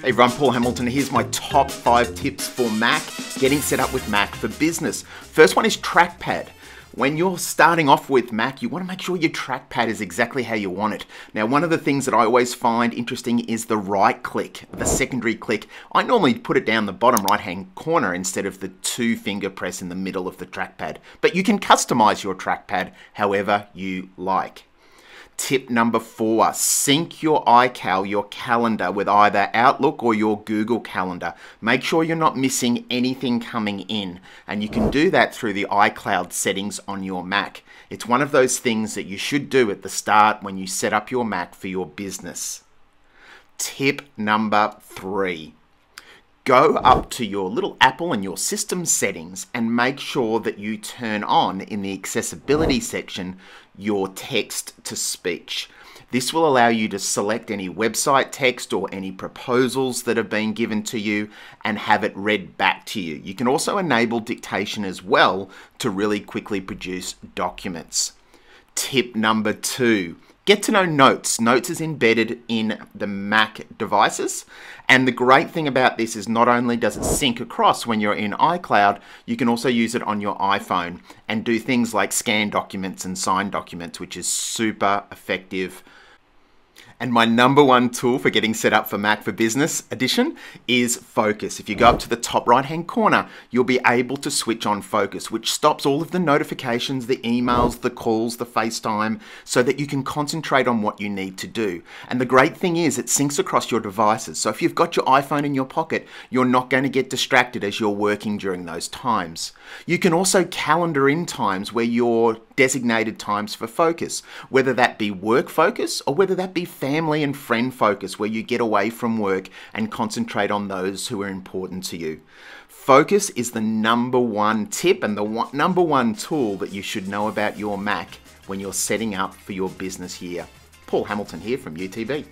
Hey everyone, Paul Hamilton. Here's my top 5 tips for Mac, getting set up with Mac for business. First one is Trackpad. When you're starting off with Mac, you want to make sure your trackpad is exactly how you want it. Now, one of the things that I always find interesting is the right click, the secondary click. I normally put it down the bottom right-hand corner instead of the 2-finger press in the middle of the trackpad. But you can customize your trackpad however you like. Tip number 4, sync your iCal, your calendar, with either Outlook or your Google Calendar. Make sure you're not missing anything coming in, and you can do that through the iCloud settings on your Mac. It's one of those things that you should do at the start when you set up your Mac for your business. Tip number 3. Go up to your little Apple and your system settings and make sure that you turn on in the accessibility section your text to speech. This will allow you to select any website text or any proposals that have been given to you and have it read back to you. You can also enable dictation as well to really quickly produce documents. Tip number 2. Get to know Notes. Notes is embedded in the Mac devices. And the great thing about this is not only does it sync across when you're in iCloud, you can also use it on your iPhone and do things like scan documents and sign documents, which is super effective. And my number 1 tool for getting set up for Mac for Business Edition is Focus. If you go up to the top right-hand corner, you'll be able to switch on Focus, which stops all of the notifications, the emails, the calls, the FaceTime, so that you can concentrate on what you need to do. And the great thing is it syncs across your devices. So if you've got your iPhone in your pocket, you're not going to get distracted as you're working during those times. You can also calendar in times where you're designated times for focus, whether that be work focus or whether that be family and friend focus, where you get away from work and concentrate on those who are important to you. Focus is the number 1 tip and the number 1 tool that you should know about your Mac when you're setting up for your business year. Paul Hamilton here from UTB.